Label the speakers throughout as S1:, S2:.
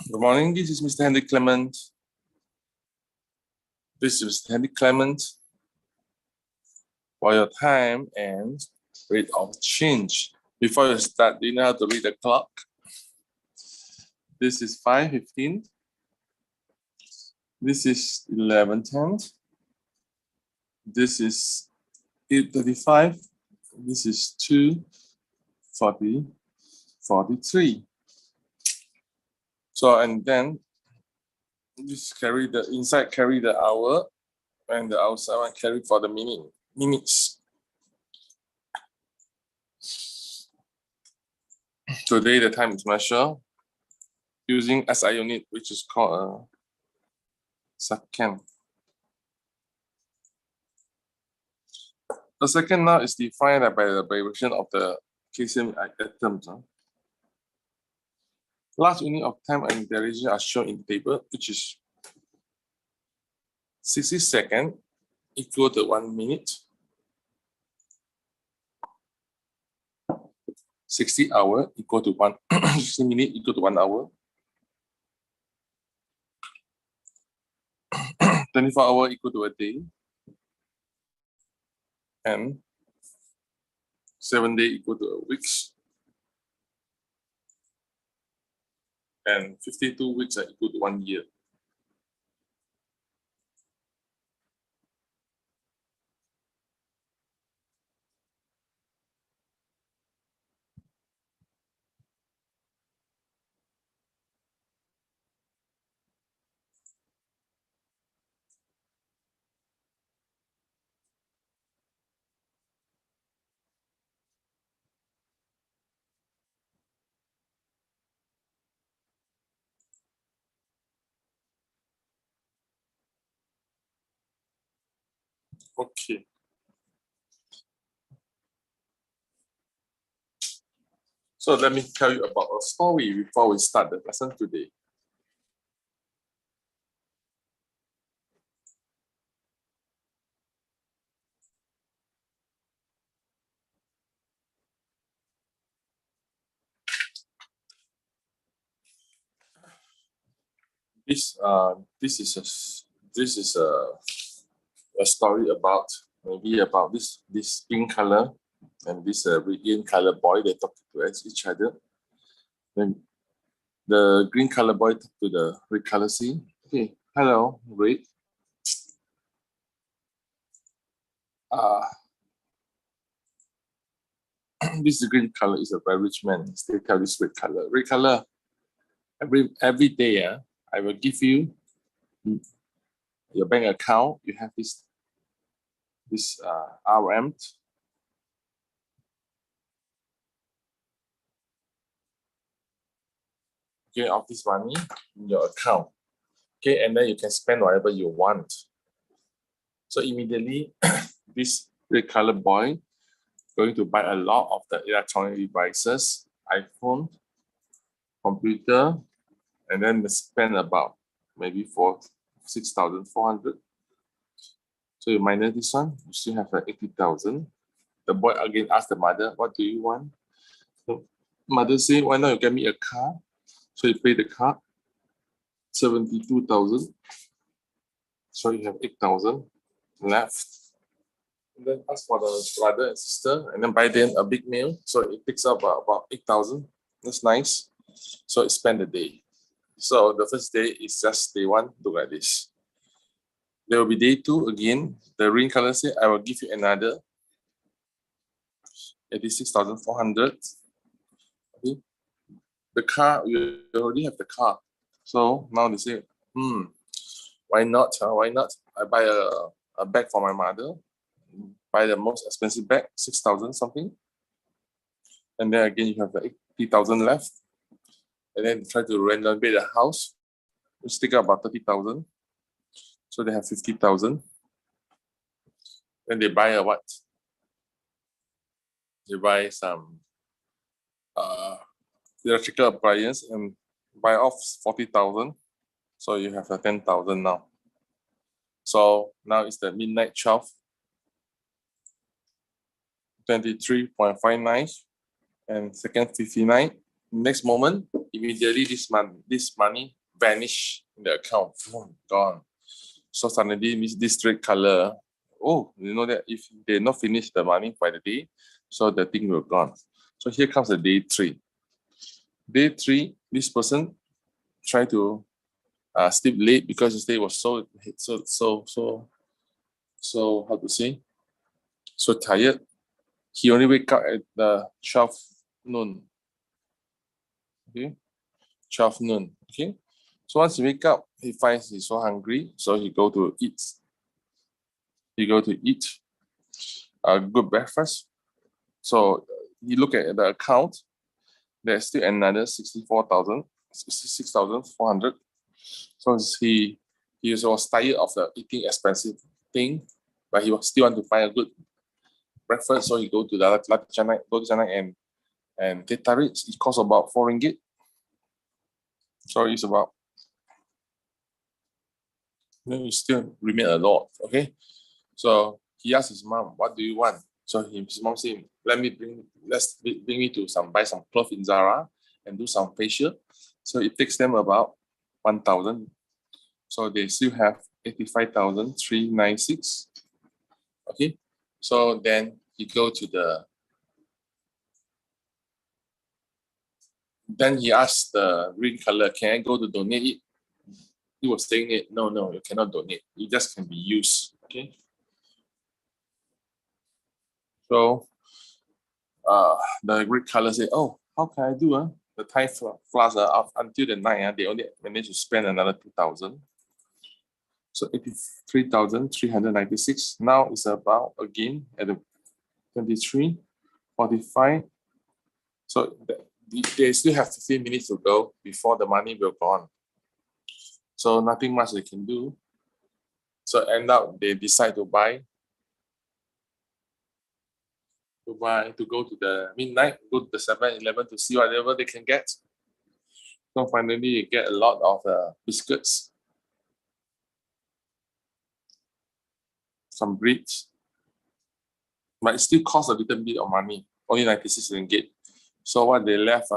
S1: Good morning, this is Mr. Henry Clement. This is Mr. Henry Clement. For your time and rate of change. Before you start, do you know how to read the clock? This is 5:15. This is 11:10. This is 8:35. This is 2:43. So, and then just carry the inside, carry the hour, and the outside one carry for the minutes. Today the time is measured using SI unit, which is called a second. The second now is defined by the abbreviation of the KCM items. Last unit of time and duration are shown in the table, which is 60 seconds equal to 1 minute. 60 hours equal to 60 minutes equal to 1 hour. 24 hours equal to a day. And 7 days equal to a week. And 52 weeks are equal to 1 year. Okay. So let me tell you about a story before we start the lesson today. This is a story about this pink color and this green color boy. They talk to each other. Then the green color boy talk to the red color C. Okay, hello, red. This green color is a very rich man. Still tell this red color. Red color. Every day, I will give you your bank account. You have this RM. Okay, of this money in your account. Okay, and then you can spend whatever you want. So immediately, this red color boy going to buy a lot of the electronic devices, iPhone, computer, and then spend about maybe 6,400. So you minus this one, you still have 80,000. The boy again asked the mother, "What do you want?" So mother say, "Why not you get me a car?" So you pay the car, 72,000. So you have 8,000 left. And then ask for the brother and sister, and then buy them a big meal. So it takes up about 8,000. That's nice. So it spend the day. So the first day is just day one, look like this. There will be day two again. The green color say, I will give you another 86,400. Okay. The car, you already have the car. So now they say, why not? Why not? I buy a bag for my mother. Buy the most expensive bag, 6,000 something. And then again, you have the 80,000 left. And then try to renovate the house, which take up about 30,000. So they have 50,000. Then they buy a what? They buy some electrical appliance and buy off 40,000. So you have 10,000 now. So now it's the midnight 12, 23.59 and second 59. Next moment, immediately this money vanish in the account. Boom, gone. So suddenly this red color, oh, you know that if they not finish the money by the day, so the thing will gone. So here comes the day 3. Day 3, this person try to sleep late because his day was so how to say, so tired. He only wake up at the 12 noon. Okay, 12 noon. Okay, so once he wake up, he finds he's so hungry, so he go to eat. He go to eat a good breakfast. So you look at the account, there's still another 66,400. So he was tired of the eating expensive thing, but he was still want to find a good breakfast. So he go to the Chennai and teh tarik. It costs about 4 ringgit. So it's about, it still remain a lot. Okay, so he asked his mom, "What do you want?" So his mom said, bring me to buy some clothes in Zara and do some facial." So it takes them about 1,000. So they still have 85,396. Okay, so then he go to then he asked the green color, "Can I go to donate it?" He was saying it, no, you cannot donate. It just can be used. Okay, so the red color say, "Oh, how can I do? The Thai flowers until the night, they only managed to spend another 2,000. So 83,396. Now it's about again at the 23:45. So they still have 15 minutes to go before the money will gone. So nothing much they can do. So end up they decide to go to the midnight, go to the 7-Eleven to see whatever they can get. So finally, you get a lot of biscuits, some breads, but it still costs a little bit of money, only 96 ringgit. So what they left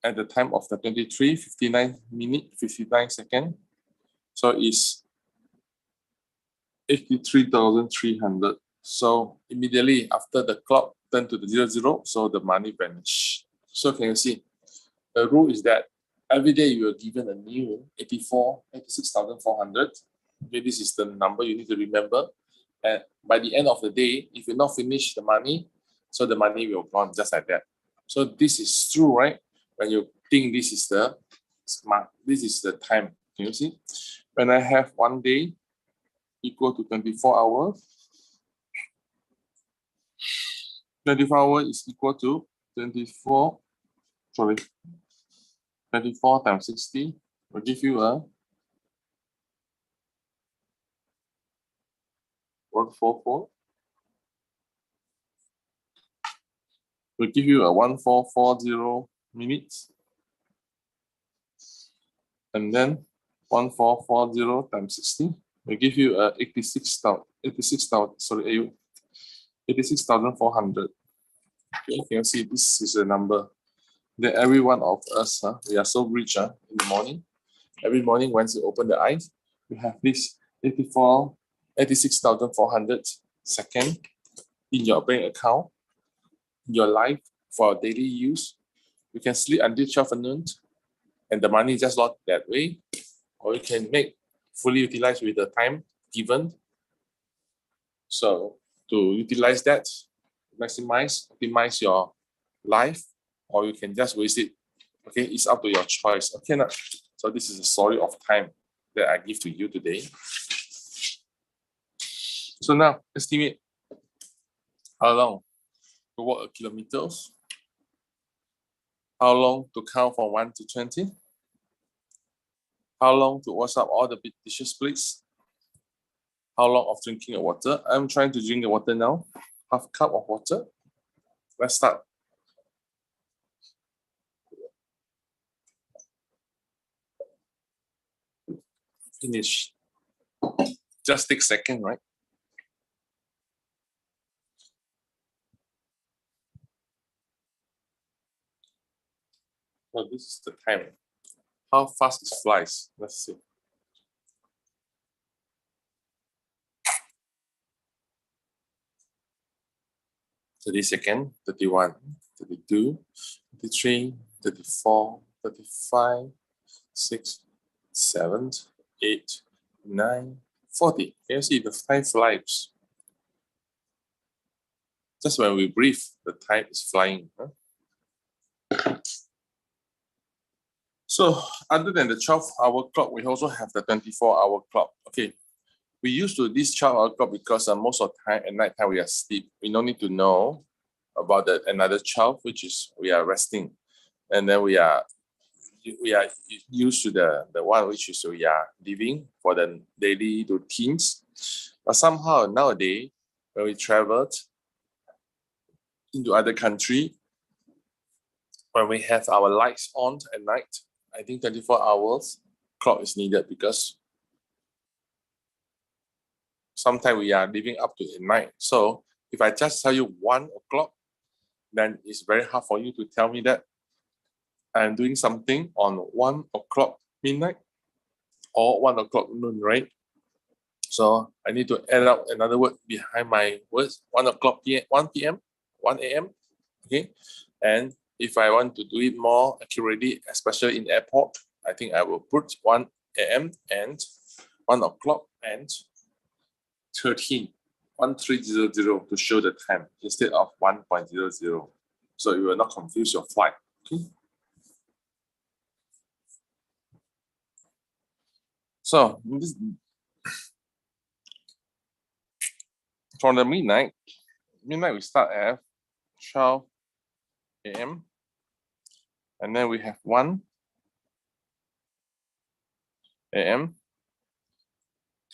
S1: at the time of the 23:59 so it's 83,300. So immediately after the clock turned to the 00, so the money vanished. So can you see? The rule is that every day you are given a new 86,400. Okay, this is the number you need to remember. And by the end of the day, if you not finish the money, so the money will gone just like that. So this is true, right? When you think this is the time. Can you see? When I have 1 day equal to 24 hours, 24 hours is equal to 24 times 60 will give you a 144. Will give you a 1440 minutes. And then 1440 times 60 will give you a 86,400. Okay, you can see this is a number that every one of us, we are so rich in the morning. Every morning, once you open the eyes, you have this 86,400 second in your bank account, in your life for daily use. You can sleep until 12 noon, and the money is just not that way, or you can make fully utilize with the time given. So to utilize that, optimize your life, or you can just waste it. Okay, it's up to your choice. Okay, now, so this is a story of time that I give to you today. So now estimate how long to walk a kilometers, how long to count from 1 to 20, how long to wash up all the dishes plates, how long of drinking of water. I'm trying to drink the water now, half a cup of water. Let's start. Finish. Just take a second, right? So this is the time. How fast it flies? Let's see. "30 seconds, 31, 32, 33, 34, 35, 6, 7, 8, 9, 40. Can you see the time flies? Just when we breathe, the time is flying. Huh? So other than the 12-hour clock, we also have the 24-hour clock. Okay, we used to this 12-hour clock because most of the time at night time we are asleep. We don't need to know about the another 12, which is we are resting, and then we are used to the one which is we are living for the daily routines. But somehow nowadays, when we traveled into other country, when we have our lights on at night, I think 24 hours clock is needed because sometimes we are living up to at night. So if I just tell you 1 o'clock, then it's very hard for you to tell me that I'm doing something on 1 o'clock midnight or 1 o'clock noon, right? So I need to add up another word behind my words, 1 o'clock p.m., 1 p.m., 1 a.m., okay? And if I want to do it more accurately, especially in airport, I think I will put 1 a.m. and 1 o'clock and 1300 to show the time instead of 1.00. So you will not confuse your flight, okay? So this, from the midnight we start at 12 a.m. and then we have 1 a.m.,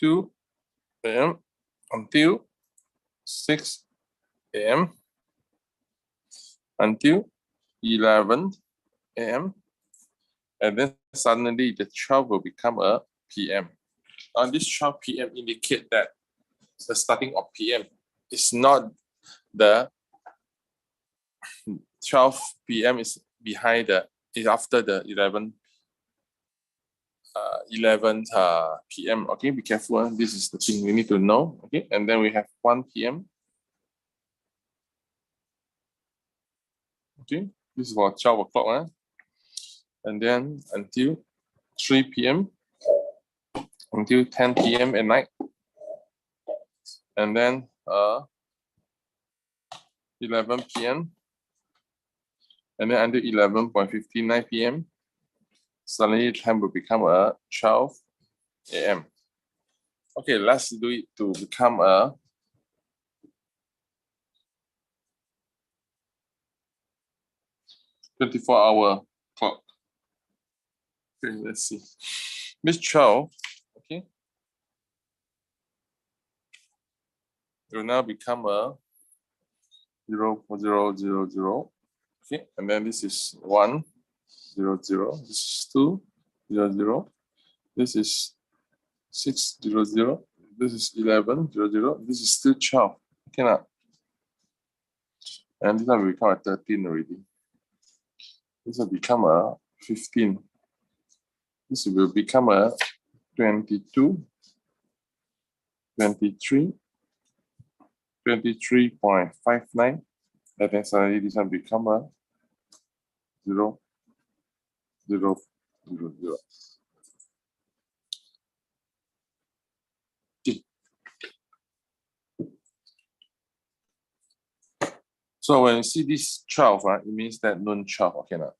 S1: 2 a.m. until 6 a.m. until 11 a.m. and then suddenly the 12 will become a p.m. On this 12 p.m. indicate that the starting of p.m. is not the 12 p.m. is behind is after the 11 p.m. Okay, be careful. This is the thing we need to know. Okay, and then we have 1 p.m. Okay, this is for 12 o'clock. And then until 3 p.m. until 10 p.m. at night. And then 11 p.m. and then until 11:59 p.m. Suddenly time will become 12 a.m. Okay, let's do it to become a 24-hour clock. Okay, let's see. This 12, okay, will now become a 0.000. Okay, and then this is 1, 0, 0. This is 2, 0, 0. This is 6, 0, 0. This is 11, 0, 0. This is still 12. Okay, now. And this one will become a 13 already. This will become a 15. This will become a 22, 23, 23.59. And then suddenly this one become a 0, 0, 0, 0. Okay. So when you see this 12, it means that noon 12. Okay, now.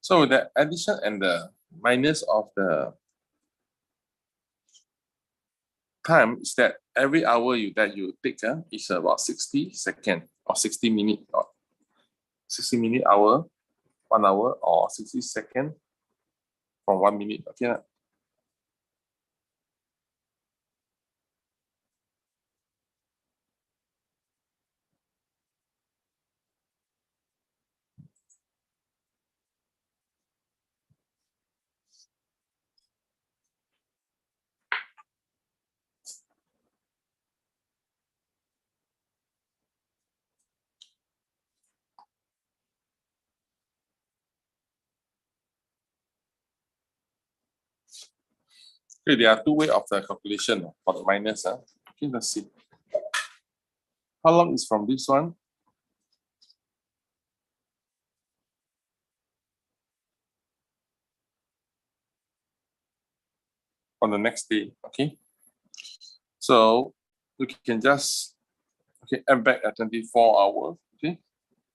S1: So the addition and the minus of the time is that every hour that you take is about 60 seconds or 60 minutes or 60 minute hour, 1 hour or 60 seconds from 1 minute. Okay. Okay, there are two ways of the calculation for the minus. Okay, let's see. How long is from this one? On the next day, okay? So you can just add back at 24 hours, okay?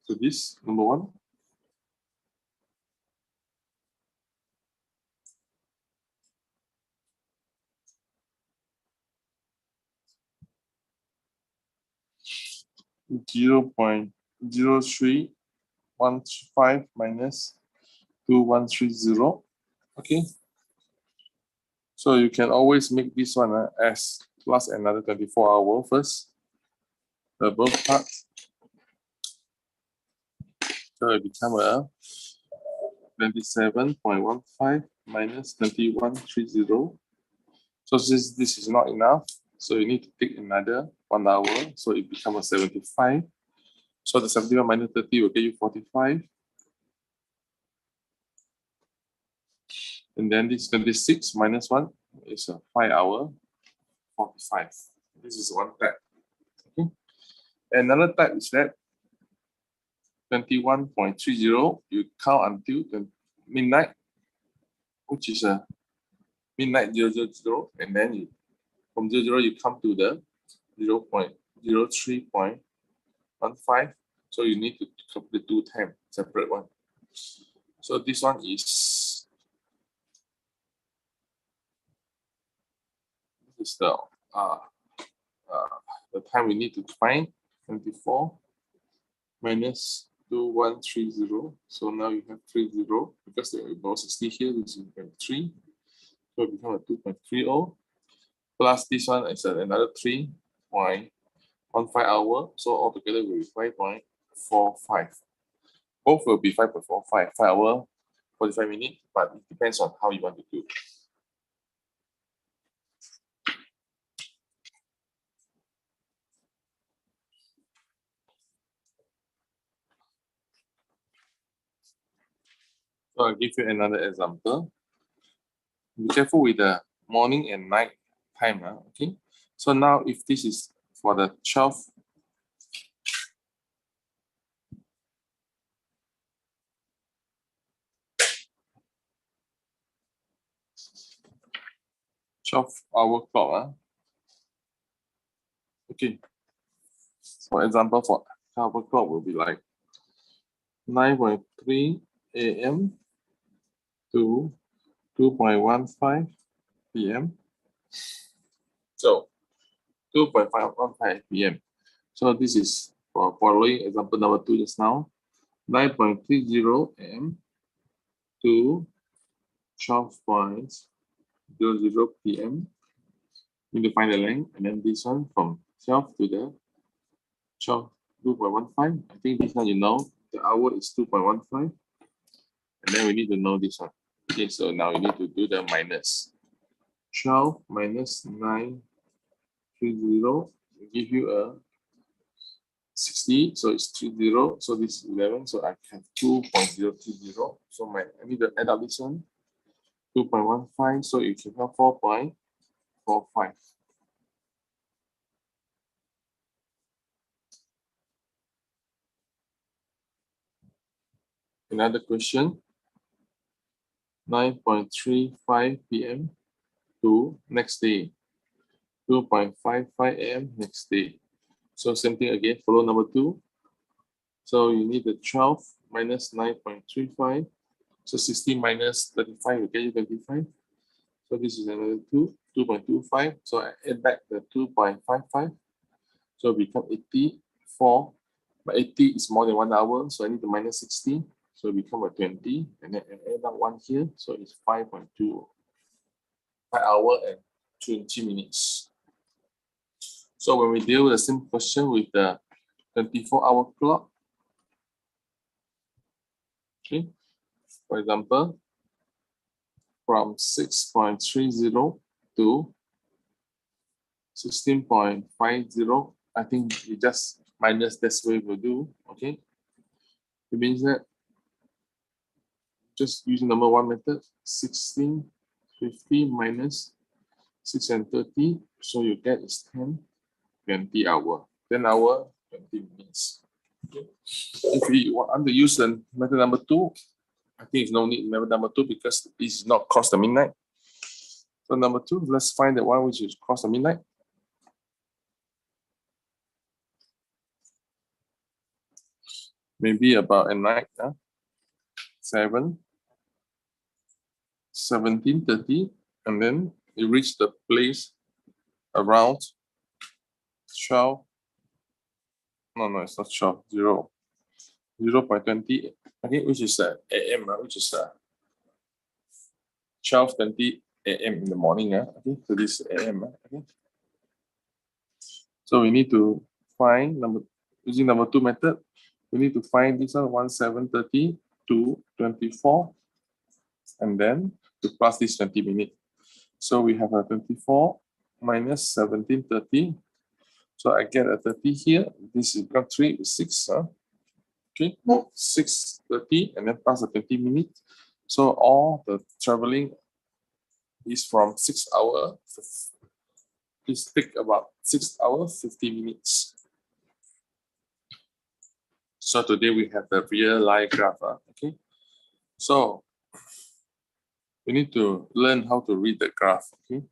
S1: So this, number one. Zero point 0.0315 minus 2130. Okay. So you can always make this one as plus another 24 hour first. The both parts. So it become a 27.15 minus 2130. So since this is not enough, so you need to take another 1 hour. So it becomes a 75. So the 71 minus 30 will get you 45. And then this 26 minus 1 is a 5 hour 45. This is one type. Okay. Another type is that 21.30, you count until midnight, which is a midnight 000, and then you, from 00 you come to the 0.03.15. So you need to complete 2 times, separate one. So this one is the time we need to find 24 minus 2130. So now you have 30 because there is about 60 here, this is 3. So it becomes a 2.30 plus this one is another 3.15 hour. So altogether will be 5.45. Both will be 5.45, 5 hour, 45 minutes, but it depends on how you want to do. So I'll give you another example. Be careful with the morning and night time. Okay. So now if this is for the 12-hour clock. Okay. For example, for 12-hour clock will be like 9:03 a.m. to 2:15 p.m. So 2:15 p.m. So this is for following example number 2 just now. 9:30 a.m. to 12:00 p.m. You need to find the length, and then this one from 12 to the 2.15. I think this one you know the hour is 2.15, and then we need to know this one. Okay, so now we need to do the minus. 12 minus 930 will give you a 60, so it's 30, so this is 11, so I have 2.030. So I need to add up this one, 2.15, so you can have 4.45. Another question, 9:35 p.m. to next day, 2:55 a.m. next day. So same thing again, follow number 2. So you need the 12 minus 9.35. So 60 minus 35 will get you 25. So this is another 2.25. So I add back the 2.55. So it become 84. But 80 is more than 1 hour, so I need to minus 60. So it become a 20. And then I add up 1 here. So it's 5.2. 5 hours and 20 minutes. So when we deal with the same question with the 24-hour clock, okay, for example, from 6.30 to 16.50, I think we just minus this way will do, okay? It means that just using number 1 method, 1650 minus 6 and 30. So you get is 10, 20 hour. 10 hour, 20 minutes. Okay. If we want to use the method number 2, I think it's no need method number 2 because it's not cross the midnight. So number 2, let's find the one which is cross the midnight. Maybe about at night, 7, 17:30, and then you reach the place around 12. No, it's not 12, 0.20, okay, which is AM, which is 12:20 AM in the morning, okay, so this AM, okay. So we need to find using number 2 method, we need to find this one 17:30 to 24, and then to plus this 20 minutes. So we have a 24 minus 17:30. So I get a 30 here. This is got 3 is 6. Okay, 6:30 and then plus the 20 minutes. So all the traveling is from 6 hours. Please take about 6 hours, 50 minutes. So today we have the real life graph. Okay, so we need to learn how to read the graph. Okay,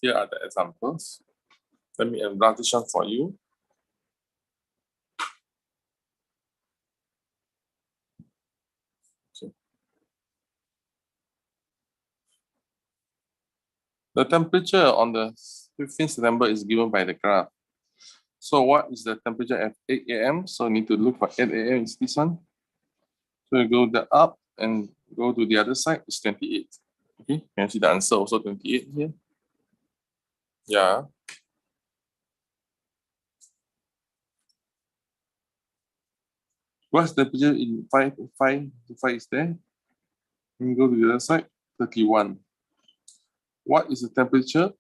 S1: here are the examples. Let me enlarge this one for you. Okay. The temperature on the 15th September is given by the graph. So what is the temperature at 8 AM? So need to look for 8 AM is this one. So you go the up and go to the other side, it's 28. Okay, you can see the answer also 28 here. Yeah. What's the temperature in 5 is there? And you go to the other side, 31. What is the temperature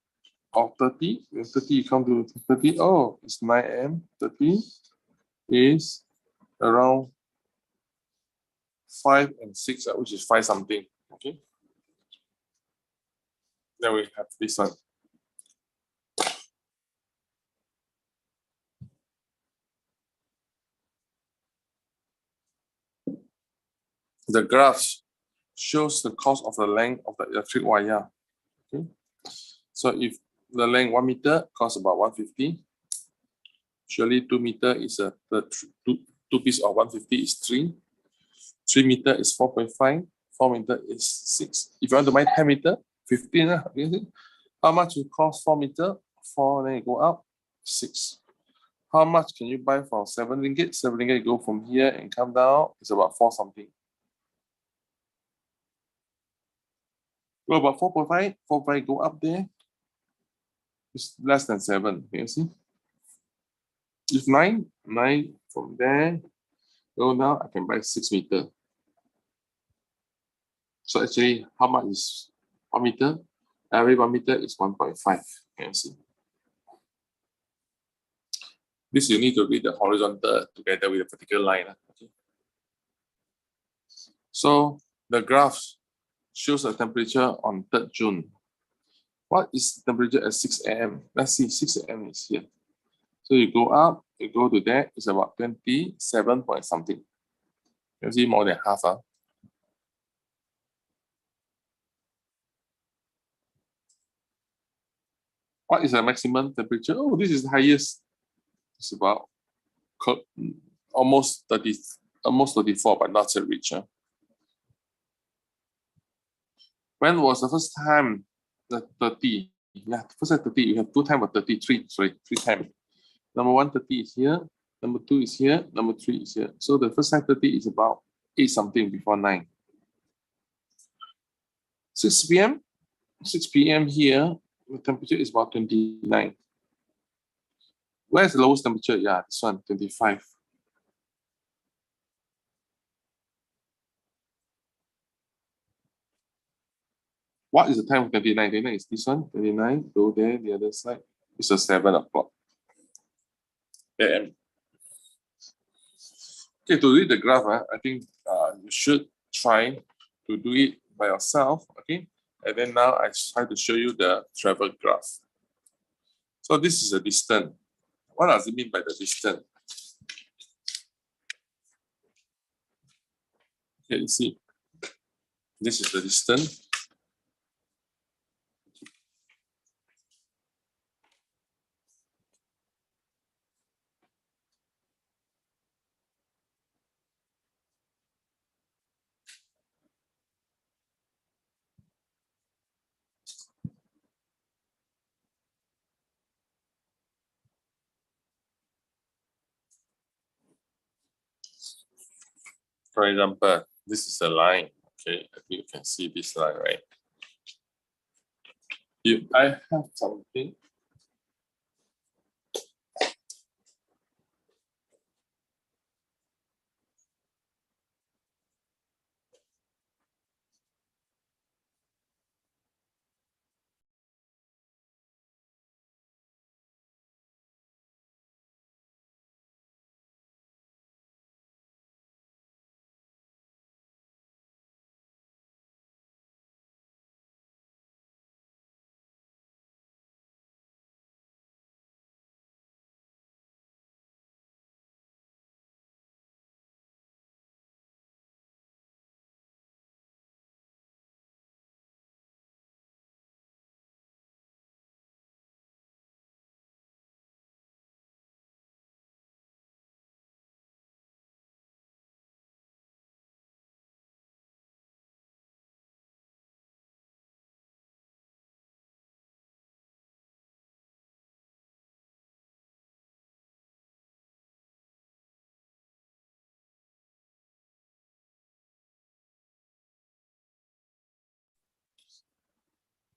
S1: of 30? When 30 you come to 30, oh, it's 9 AM. 30 is around 5 and 6, which is 5 something. Okay. Then we have this one. The graph shows the cost of the length of the electric wire. Okay. So if the length 1 meter costs about 150, surely 2 meter is two piece of 150 is 3. 3 meter is 4.5. 4 meter is 6. If you want to buy 10 meter, 15. How much it cost 4 meter? 4, then you go up, 6. How much can you buy for 7 ringgit? 7 ringgit go from here and come down. It's about 4 something. Go about 4.5. 4.5 go up there. It's less than 7. Can you see? If 9 from there, go down, I can buy 6 meter. So actually, how much is 1 meter? Every 1 meter is 1.5. Can you see? This you need to read the horizontal together with the vertical line. Okay. So the graph shows the temperature on 3rd June. What is the temperature at 6 AM? Let's see, 6 AM is here. So you go up, you go to there, it's about 27 point something. You see more than half. What is the maximum temperature? Oh, this is the highest. It's about almost 30, almost 34, but not yet reach. When was the first time the 30? Yeah, first time 30, you have 2 times of 33, sorry, 3 times. Number 1, 30 is here. Number 2 is here. Number 3 is here. So the first time 30 is about 8 something before 9. 6 p.m. 6 p.m. here, the temperature is about 29. Where's the lowest temperature? Yeah, this one, 25. What is the time of 29? 29 is this one, 29. Go there, the other side. It's a 7 o'clock AM. Okay, to read the graph, I think you should try to do it by yourself. Okay, And then now I try to show you the travel graph. So this is the distance. What does it mean by the distance? Okay, you see, this is the distance. For example, this is a line. Okay, I think you can see this line, right? If I have something,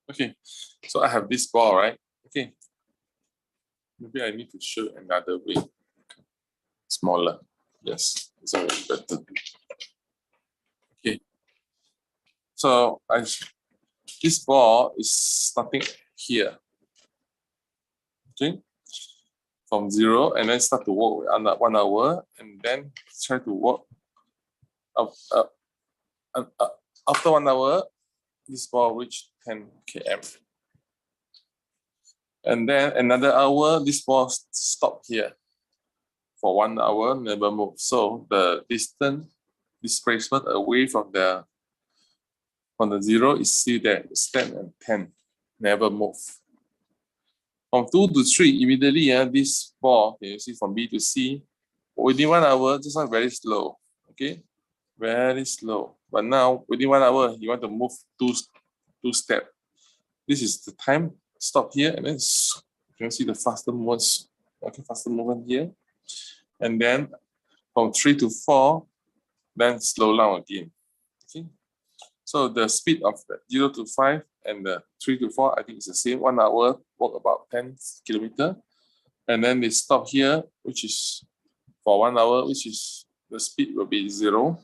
S1: okay, so I have this ball, right? Okay, maybe I need to show another way. Smaller. Yes, it's already better. Okay, so this ball is starting here. Okay, from 0 and then start to walk under 1 hour and then try to walk up. After 1 hour, this ball reach 10 km. And then another hour, this ball stop here. For 1 hour, never move. So the distance displacement away from the 0 is still there. It's 10 and 10, never move. From 2 to 3, immediately this ball, you see from B to C, within 1 hour, this one very slow. Okay, very slow. But now within 1 hour, you want to move two steps. This is the time. Stop here, and then you can see the faster movements. Okay, faster movement here, and then from 3 to 4, then slow down again. Okay, so the speed of the 0 to 5 and the 3 to 4, I think it's the same. 1 hour, walk about 10 kilometers, and then they stop here, which is for 1 hour, which is the speed will be 0,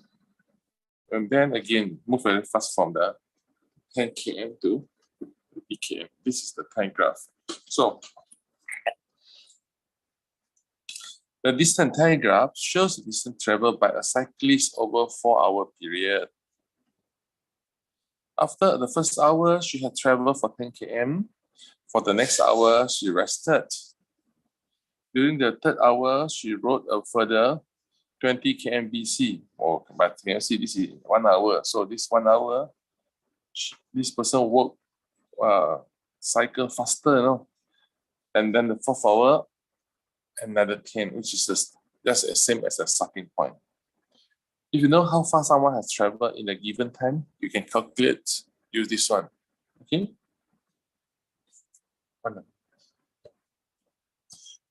S1: and then again move very fast from the 10 km to 50 km. This is the time graph. So the distance time graph shows the distance traveled by a cyclist over 4-hour period. After the first hour, she had traveled for 10 km. For the next hour, she rested. During the third hour, she rode a further 20 km BC. Oh, but you can see this is 1 hour. So this 1 hour, this person walked cycle faster, you know. And then the fourth hour, another 10, which is just the same as the starting point. If you know how far someone has traveled in a given time, you can calculate, use this one. Okay.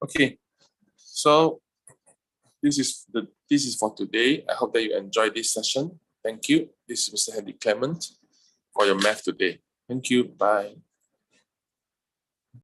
S1: Okay. So this is for today. I hope that you enjoyed this session. Thank you. This is Mr. Henry Clement for your math today. Thank you. Bye.